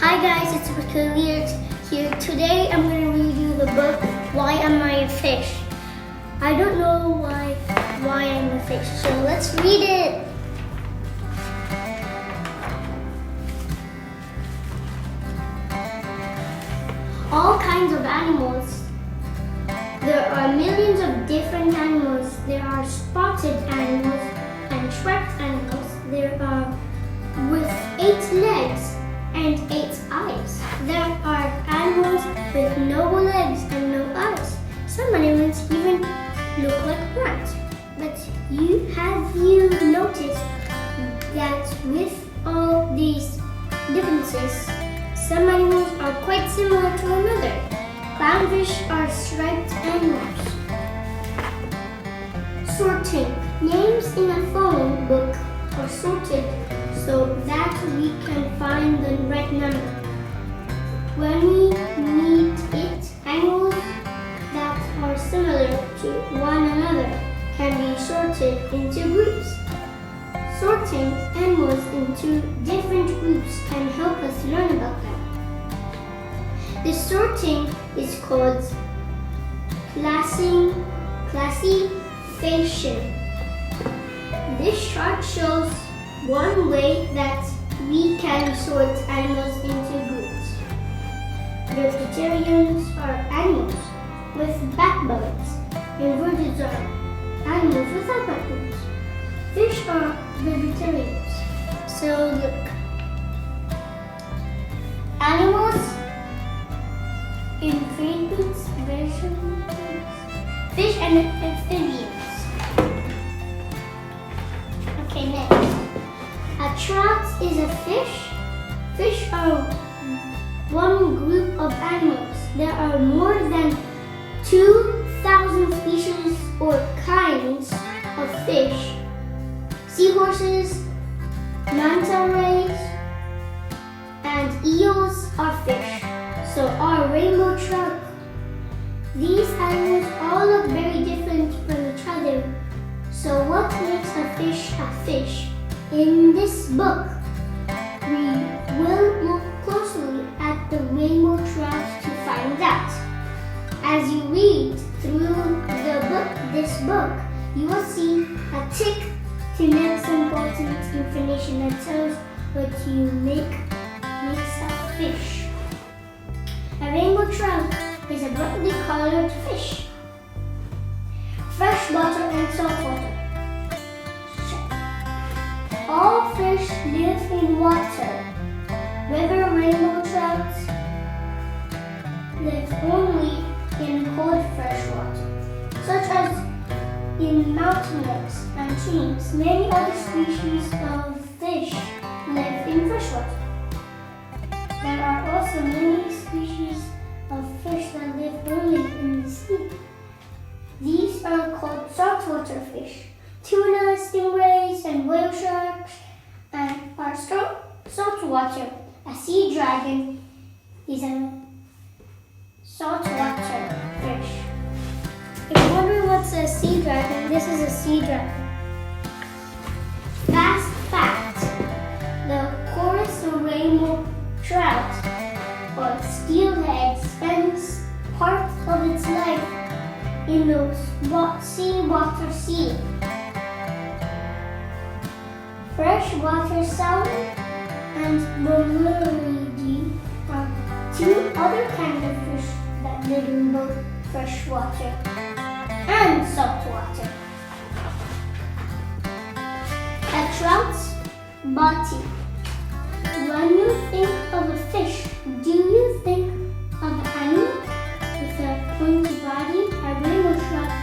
Hi guys, it's Peculiar here. Today I'm going to read you the book, Why Am I a Fish? I don't know why I'm a fish, so let's read it. All kinds of animals. There are millions of different animals. There are spotted animals and striped animals. There are with 8 legs and 8 eyes. There are animals with no legs and no eyes. Some animals even look like plants. But have you noticed that with all these differences, some animals are quite similar to another? Clownfish are striped animals. Sorting. Names in a phone book are sorted so that we can find the right number. When we need it, animals that are similar to one another can be sorted into groups. Sorting animals into different groups can help us learn about them. This sorting is called classification. This chart shows one way that we can sort animals into groups. Vegetarians are animals with backbones. Invertebrates are animals without backbones. Fish are vegetarians. So look. Animals, invertebrates, vegetables, fish and amphibians. Okay, next. A trout is a fish. Fish are one group of animals. There are more than 2,000 species or kinds of fish. Seahorses, manta rays, and eels are fish. So are rainbow trout. These animals all look very different from each other. So what makes a fish? In this book, we will look closely at the rainbow trout to find out. As you read through this book, you will see a tick to make some important information that tells what makes a fish. A rainbow trout is a brightly colored fish. Freshwater and saltwater. All fish live in water. River rainbow trout live only in cold fresh water, such as in mountain lakes and streams. Many other species of fish live in freshwater. There are also many species of fish that live only in the sea. These are called saltwater fish. Tuna, stingrays, and whale sharks are saltwater. A sea dragon is a saltwater fish. If you wonder what's a sea dragon, this is a sea dragon. Fast fact. The chorus rainbow trout, or steelhead, spends part of its life in the seawater sea. Freshwater salmon and bollard are 2 other kinds of fish that live in both freshwater and saltwater. A trout's body. When you think of a fish, do you think of an animal with a pointy body? A rainbow trout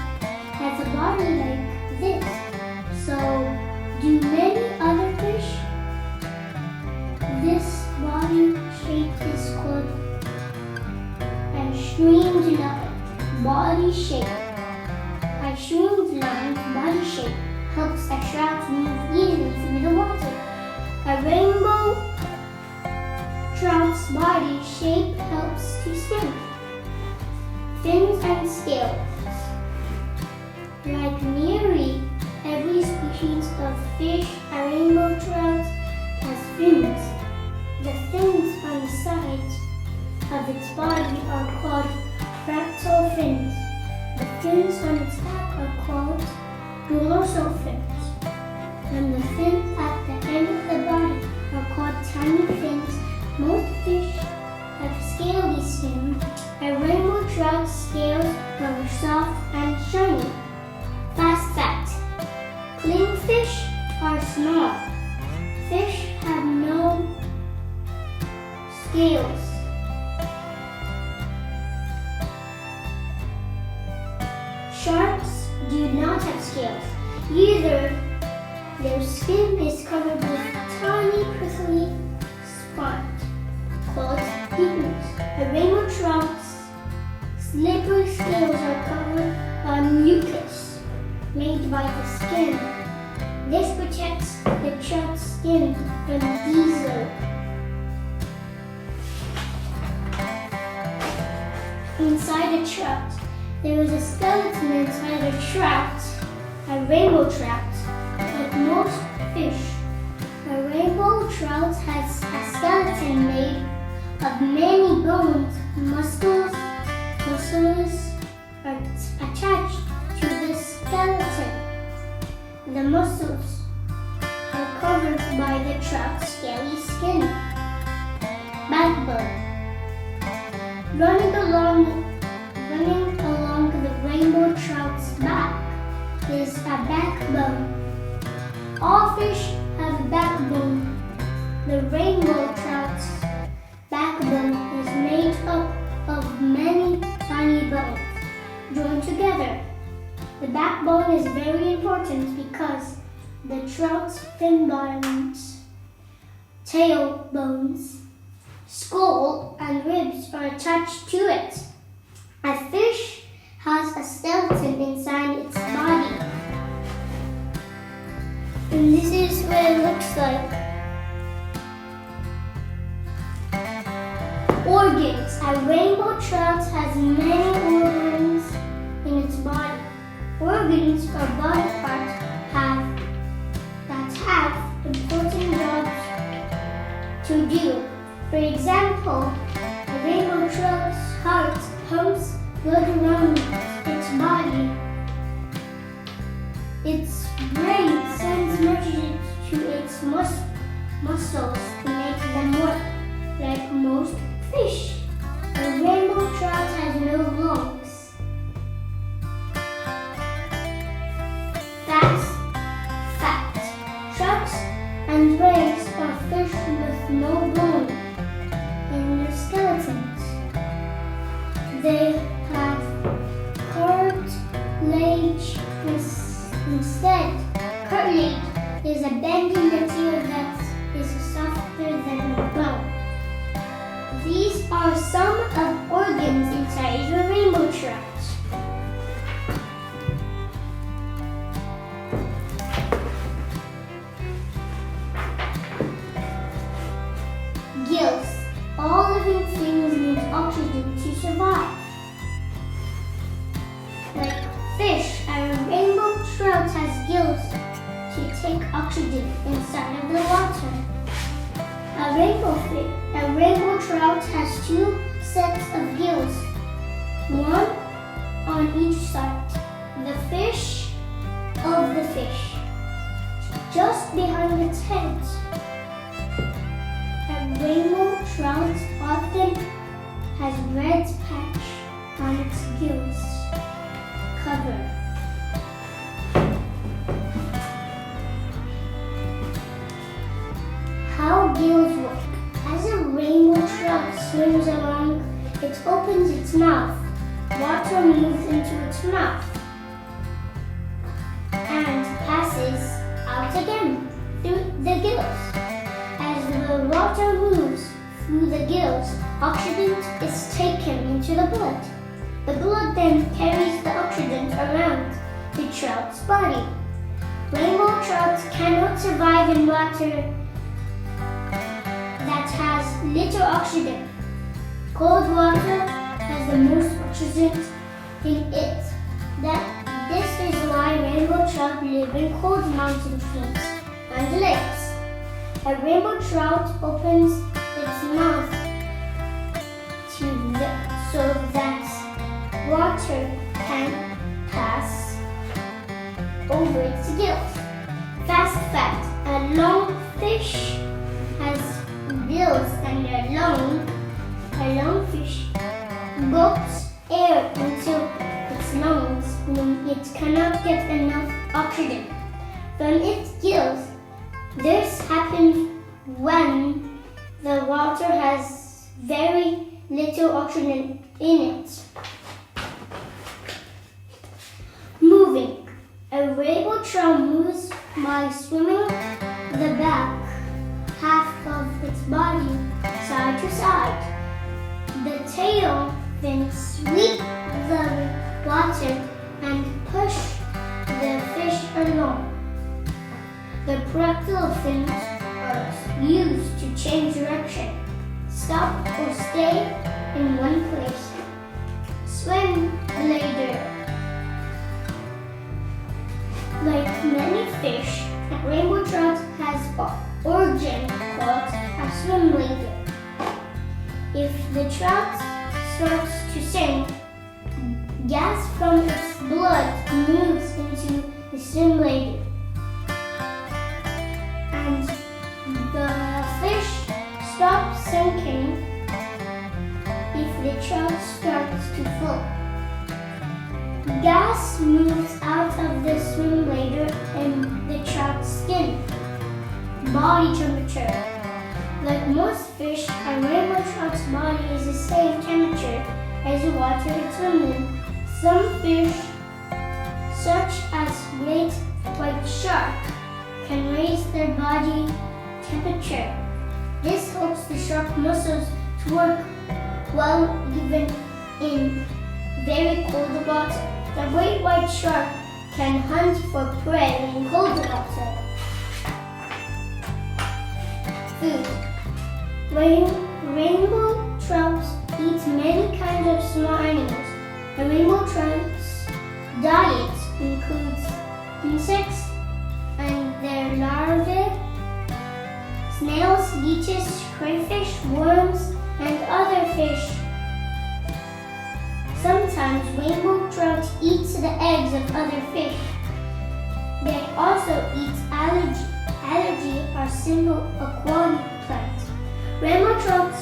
has a body like this. So, do many other fish? This body shape is called a streamlined body shape. A streamlined body shape helps a trout move easily through the water. A rainbow trout's body shape helps to swim. Fins and scales. Like nearly every species of fish, a rainbow trout has fins. The fins on the side sides of its body are called frontal fins. The fins on its back are called dorsal fins. And the fins at the end of the body are called tiny fins. Most fish have scaly skin, and rainbow trout scales are soft and shiny. Fast fact: clingfish are small. Fish have no scales. Sharks do not have scales. Either their skin is covered with tiny prickly spots called pigments. A rainbow trout's slippery scales are covered by mucus made by the skin. This protects the trout's skin from diesel. Inside a trout, there is a skeleton inside a trout, a rainbow trout. Like most fish, a rainbow trout has a skeleton made of many bones. Muscles are attached to the skeleton. The muscles are covered by the trout's scaly skin. Backbone. Running along the rainbow trout's back is a backbone. All fish have a backbone. The rainbow trout's backbone is made up of many tiny bones joined together. The backbone is very important because the trout's fin bones, tail bones, skull, and ribs are attached to it. A fish has a skeleton inside its body. And this is what it looks like. Organs. A rainbow trout has many organs in its body. Organs or body parts that have important jobs to do. For example, a rainbow trout's heart pumps blood around its body. Its brain sends messages to its muscles to make them work. Like most fish, a rainbow trout has no lungs. Fact. Sharks and rays are fish with no bone in their skeletons. They have cartilage instead. Cartilage is a bendy material that is softer than a bone. These are some of organs inside a rainbow trout. Gills. All living things need oxygen to survive. Like fish, a rainbow trout has gills to take oxygen inside of the water. A rainbow trout has two sets of gills, one on each side. The fish of the fish, just behind its head. A rainbow trout often has red patch on its gills cover. How gills work. As a rainbow trout swims along, it opens its mouth. Water moves into its mouth and passes out again through the gills. As the water moves through the gills, oxygen is taken into the blood. The blood then carries the oxygen around the trout's body. Rainbow trouts cannot survive in water that has little oxygen. Cold water has the most oxygen in it. This is why rainbow trout live in cold mountain streams and lakes. A rainbow trout opens its mouth under its gills. Fast fact, a lungfish has gills and a lungfish gulps air into its lungs when it cannot get enough oxygen from its gills. This happens when the water has very little oxygen in it. Moving. A rainbow trout moves by swimming the back half of its body side to side. The tail then sweep the water and push the fish along. The pectoral fins are used to change direction, stop or stay in one place. Swim bladder. Like many fish, a rainbow trout has an organ called a swim bladder. If the trout starts to sink, gas from its blood moves into the swim bladder, and the fish stops sinking if the trout starts to float. Gas moves out of the swim bladder and the trout's skin. Body temperature. Like most fish, a rainbow trout's body is the same temperature as the water it's swimming in. Some fish, such as great white shark, can raise their body temperature. This helps the shark muscles to work well even in very cold water. The great white shark can hunt for prey in cold water. Food. Rainbow trouts eat many kinds of small animals. The rainbow trout's diet includes insects and their larvae, snails, leeches, crayfish, worms, and other fish. Sometimes rainbow trout eats the eggs of other fish. They also eat algae. Algae are simple aquatic plants. Rainbow trouts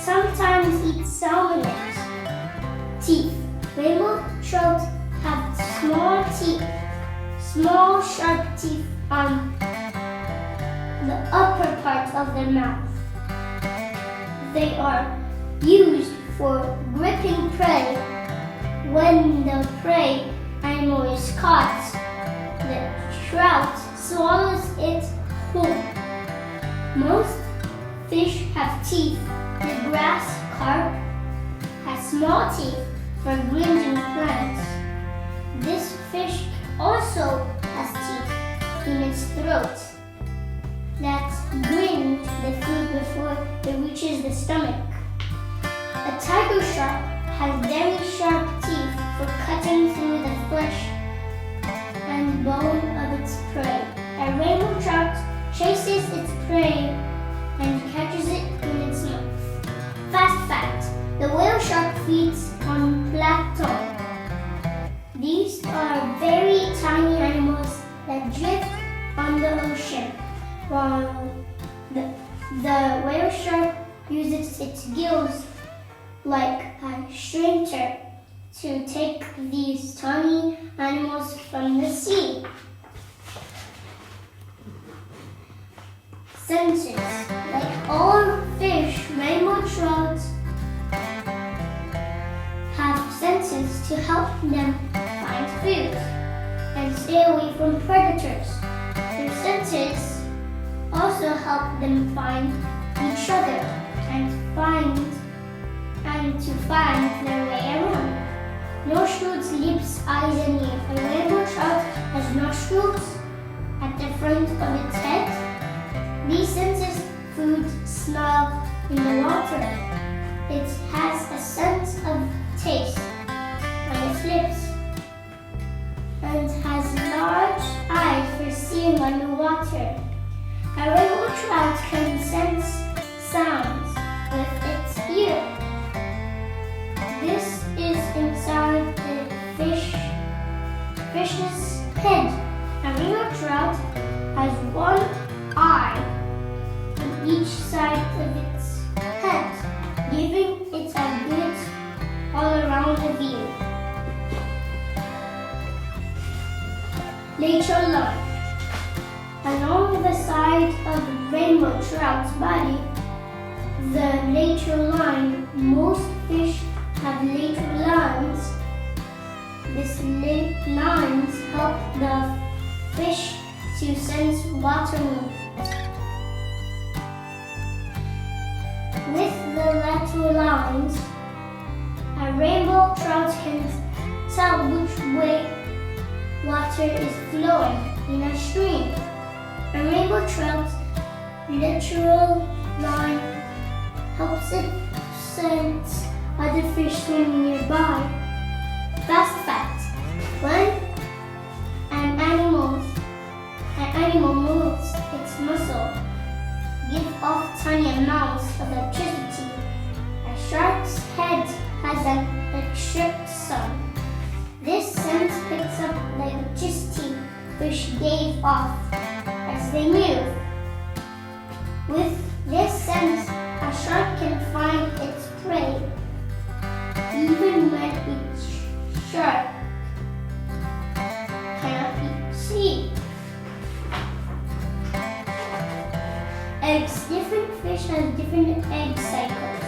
sometimes eat salmon. Teeth. Rainbow trout have small sharp teeth on the upper part of their mouth. They are used for gripping prey. When the prey animal is caught, the trout swallows it whole. Most fish have teeth. The grass carp has small teeth for grazing plants. This fish also has teeth in its throat that grind the food before it reaches the stomach. A tiger shark has very sharp teeth for cutting through the flesh and bone of its prey. A rainbow trout chases its prey and catches it in its mouth. Fast fact, the whale shark feeds on plankton. These are very tiny animals that drift on the ocean, while the whale shark uses its gills like a shrinker to take these tiny animals from the sea. Senses. Like all fish, rainbow trout have senses to help them find food and stay away from predators. Their senses also help them find each other and to find their way around. Nostrils, lips, eyes, and ears. A rainbow trout has nostrils at the front of its head. These senses food, smell in the water. It has a sense of taste on its lips and has large eyes for seeing underwater. A rainbow trout can sense sounds with its ear. This is inside the fish's lateral line. Along the side of the rainbow trout's body, the lateral line. Most fish have lateral lines. These lines help the fish to sense water movement. With the lateral lines, a rainbow trout can tell which way water is flowing in a stream. A rainbow trout's lateral line helps it sense other fish swimming nearby. Fast fact: when an animal moves its muscle, give off tiny amounts of electricity. A shark's head has an electric sun. This sense picks up the electricity fish gave off as they move. With this sense, a shark can find its prey even when its shark cannot see. Eggs. Different fish have different egg cycles.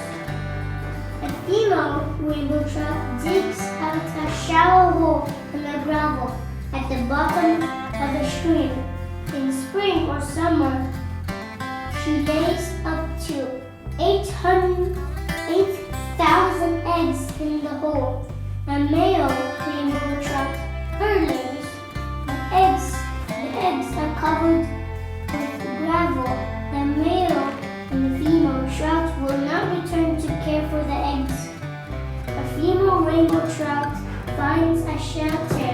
A female rainbow trout digs out a shallow hole in the gravel at the bottom of the stream. In spring or summer, she lays up to 8,000 eggs in the hole. A male rainbow trout lays the eggs are covered with gravel. The male and the female trout will not return to care for the eggs. A female rainbow trout finds a shelter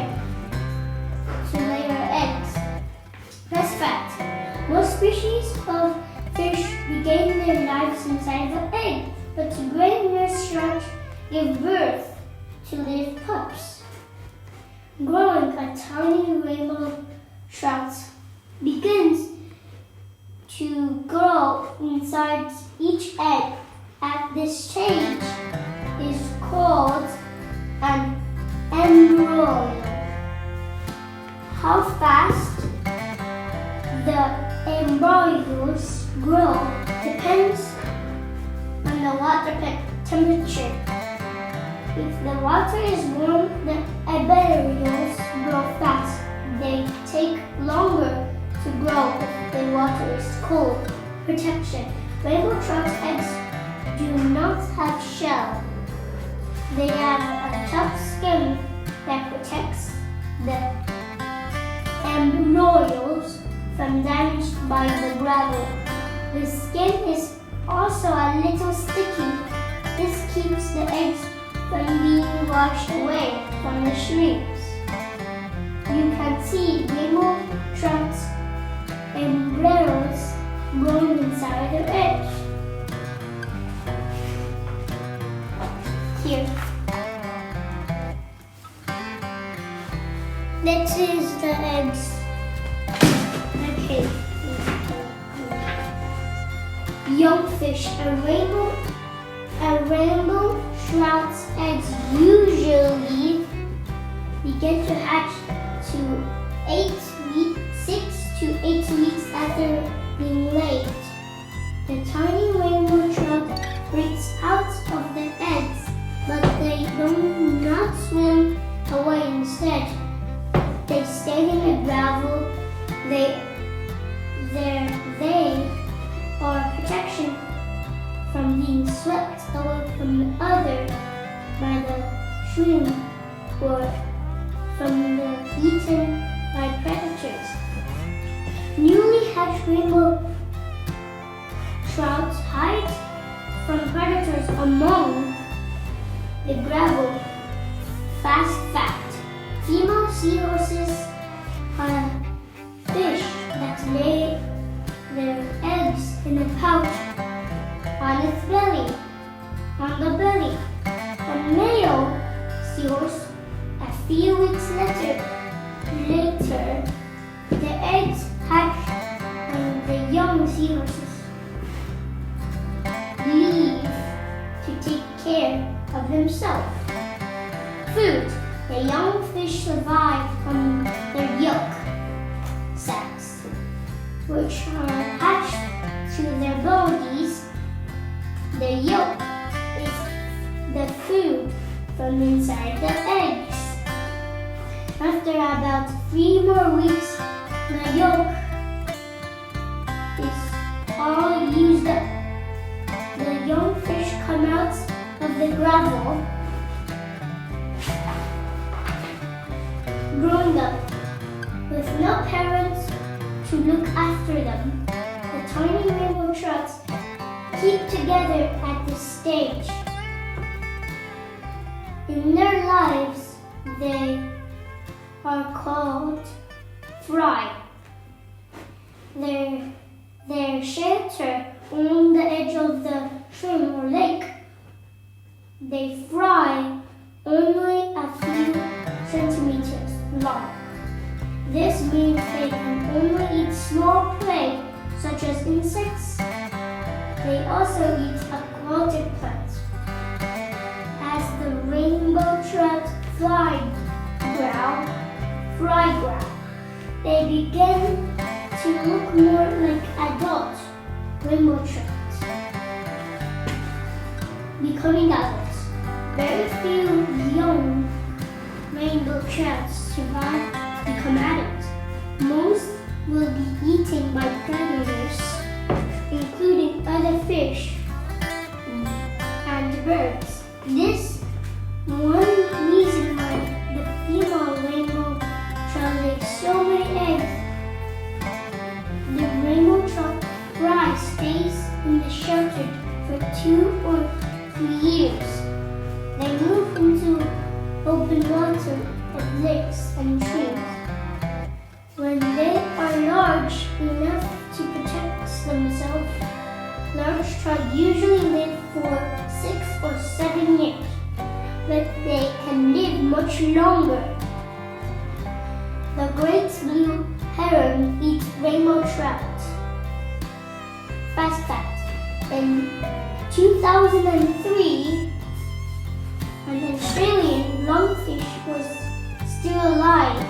to lay her eggs. That's fact. Most species of fish begin their lives inside the egg, but gray nurse sharks give birth to live pups. Growing a tiny rainbow trout begins to grow inside each egg. At this stage is called an embryo. How fast the embryos grow depends on the water temperature. If the water is warm, the embryos grow fast. They take longer to grow if the water is cold. Protection. Rainbow trout eggs do not have shell. They have a tough skin that protects the embryos from damage by the gravel. The skin is also a little sticky. This keeps the eggs from being washed away from the streams. You can see rainbow trout's embryos growing inside their eggs. Here. This is the eggs. Okay. Young fish. A rainbow trout's eggs usually begin to hatch to 6 to 8 weeks after being laid. The tiny rainbow trout breaks out of the eggs, but they do not swim away. Instead, they stay in the gravel. They are protection from being swept away from the other by the stream or from the eaten by predators. Newly hatched rainbow trouts hide from predators among the gravel. Fast fact: female seahorses are fish that lay their eggs in a pouch on its belly. On the belly, a male seahorse. A few weeks later, the eggs hatch and the young seahorses leave to take care of themselves. Food. The young fish survive on their yolk. which are attached to their bodies. The yolk is the food from inside the eggs. After about 3 more weeks, the yolk is all used up. The young fish come out of the gravel, growing up, with no parents to look after them. The tiny rainbow trouts keep together at this stage. In their lives, they are called fry. Their shelter along the edge of the stream or lake. They fry only a few centimeters long. This means they can only eat small prey such as insects. They also eat aquatic plants. As the rainbow trout fry growl, they begin to look more like adult rainbow trouts, becoming adults. Very few young rainbow trouts survive to become adults. Most will be eaten by predators, including other fish and birds. This one reason why the female rainbow trout lays so many eggs. The rainbow trout fry stays in the shelter for 2 or 3 years. They move into open water of lakes and streams. When they are large enough to protect themselves, large trout usually live for 6 or 7 years, but they can live much longer. The great blue heron eats rainbow trout. Fast fact, in 2003, an Australian lungfish was still alive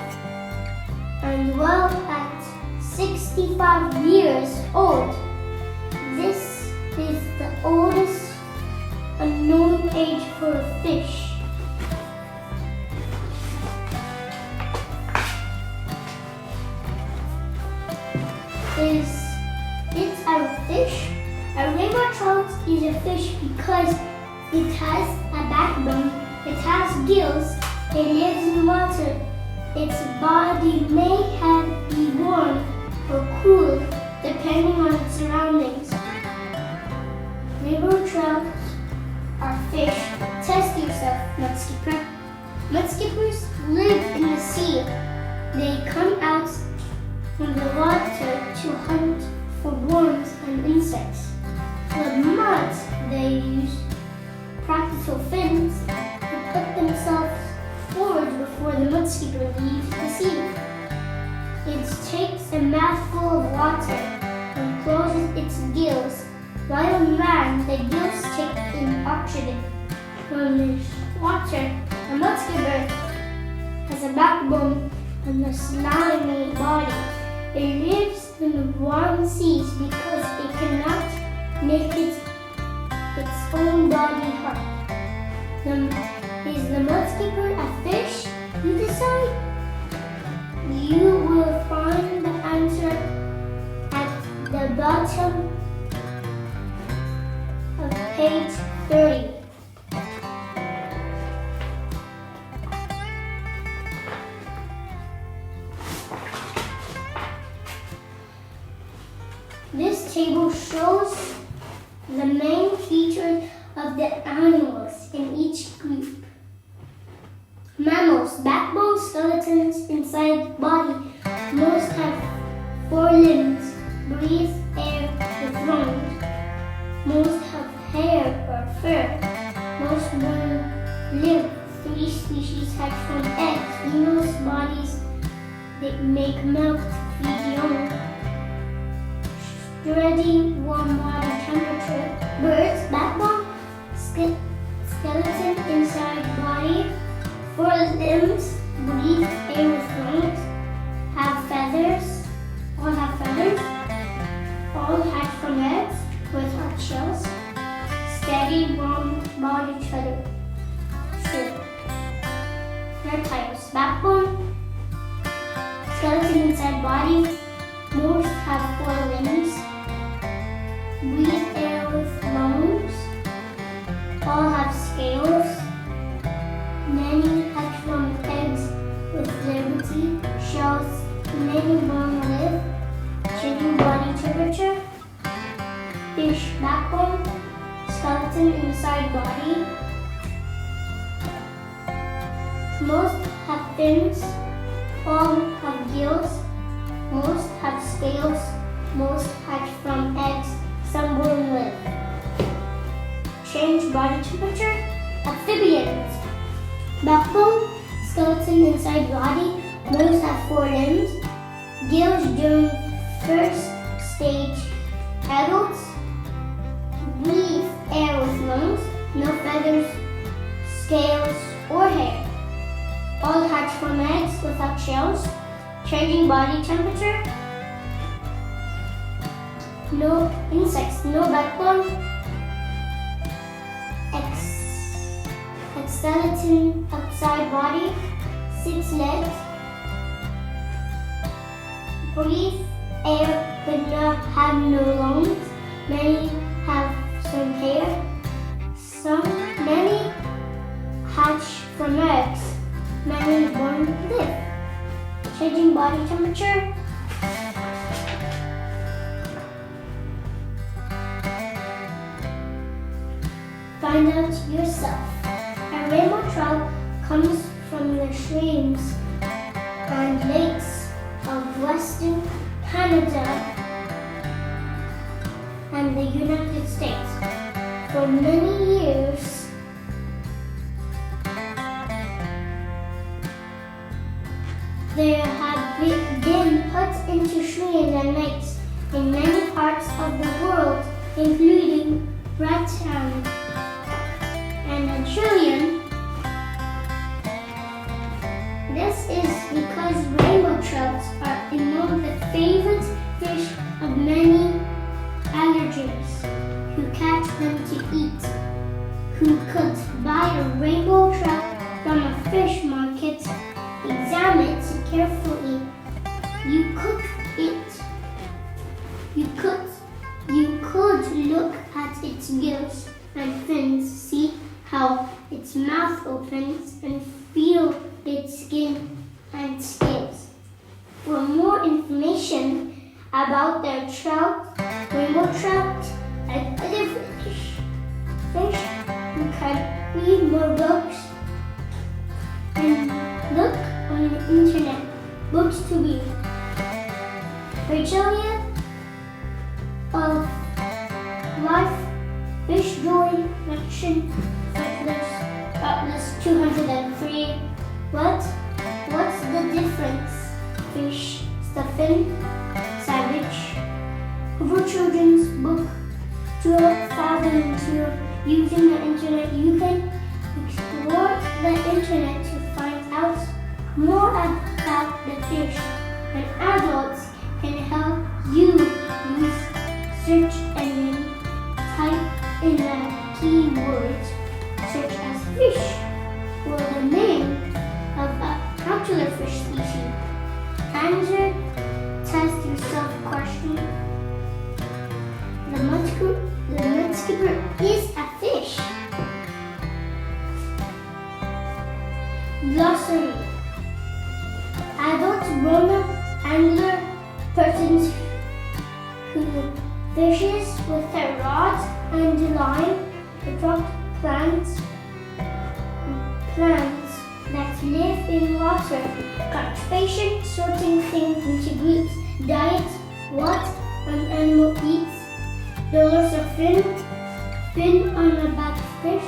and well at 65 years old. This is the oldest unknown age for a fish. Is it a fish? A rainbow trout is a fish because it has a backbone, it has gills, it lives in water. Its body may be warm or cool depending on its surroundings. Rainbow trouts are fish. Test yourself, mudskipper. Mudskippers live in the sea. They come out from the water to hunt for worms and insects. For mud, they use practical fins to put themselves forward before the mudskipper leaves the sea. It takes a mouthful of water and closes its gills. While on land, the gills take in oxygen from the water. The mudskipper has a backbone and a slimy body. It lives in the warm seas because it cannot make its own body hot. Is the mudskipper a fish? You decide. You will find the answer at the bottom of page 30. This table shows the main features of the animals in each group. Mammals, backbone, skeletons, inside body. Most have 4 limbs, breathe air with lungs. Most have hair or fur. Most one live. 3 species hatch from eggs. Females' bodies that make milk to feed young. Steady warm water temperature. Birds, backbone, skeleton inside body, 4 limbs, breathe air with lungs, have feathers, all have feathers. steady, warm-bodied shell. Hair types: backbone, skeleton inside body. Most have 4 limbs. Breathe air with lungs. All have scales. Many hatch from eggs with liberty. Shells. Many long live. Changing body temperature. Fish backbone. Skeleton inside body. Most have fins. All have gills. Most have scales. Most hatch from eggs. Some will live. Change body temperature. Amphibians. Backbone. Skeleton inside body. Most have 4 limbs. Gills during first stage. Adults. Breathe air with lungs. No feathers, scales, or hair. All hatch from eggs without shells. Changing body temperature. No insects, no backbone. Skeleton outside body, 6 legs. Breathe air but have no lungs. Many have some hair. Many hatch from eggs. Many born live. Changing body temperature. Find out yourself. A rainbow trout comes from the streams and lakes of Western Canada and the United States. For many years, they have been put into streams and lakes in many parts of the world, including Britain and Australia. This is because rainbow trouts are among the favorite fish of many allergists who catch them to eat. Who could buy a rainbow trout from a fish market, examine it carefully. You cook it. You could look at its gills and fins, see how its mouth opens, and feel its skin and scales. For more information about their trout, rainbow trout, and other fish, you can read more books and look on the internet. Books to read. Rachel of Life Fish Joy Action Atlas 203. What's the difference? Fish, Stephen Savage. For children's book 2002. Using the internet, you can explore the internet to find out more about the fish, and adults can help you use search engine. Type in the keywords such as fish or the name of a popular fish species. Answer test yourself question. The mudskipper is a fish. Glossary. Adult grown-up angler, persons who fishes with a rod and line, attract plants that live in water. Conservation, sorting things into groups. Diet, what an animal eats. Dorsal fin on a back fish.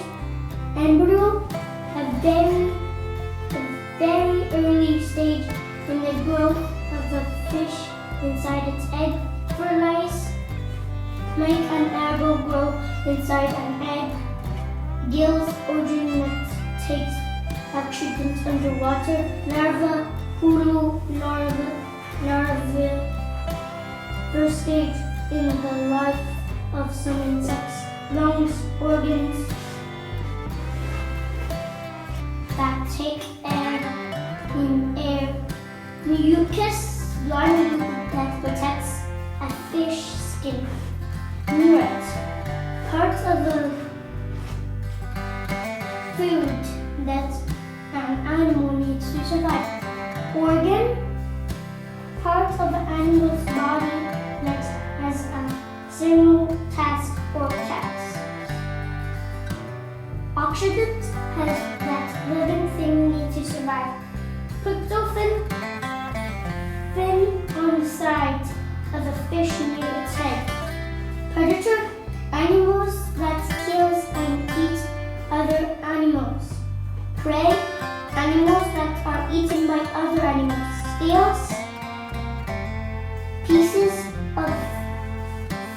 Embryo, a very early stage in the growth of a fish inside its egg. Fertilize, make an embryo grow inside an egg. Gills, organ that takes oxygen underwater. Larva, poodle, larvae. First stage in the life of some insects. Lungs, organ of the food that an animal needs to survive. Organ, part of an animal's body that has a single task or task. Oxygen has that living thing needs to survive. Tryptophan, fin on the side of a fish near its head. Predator, animals that kills and eat other animals. Prey, animals that are eaten by other animals. Scales, pieces of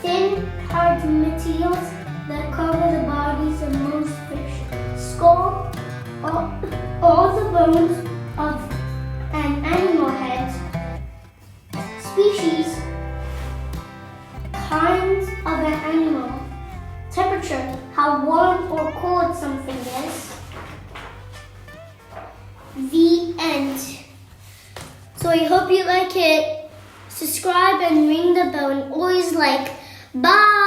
thin, hard materials that cover the bodies of most fish. Skull, all the bones of an animal head. Species, kinds of an animal. Temperature, how warm or cold something is. The end. So I hope you like it. Subscribe and ring the bell and always like. Bye!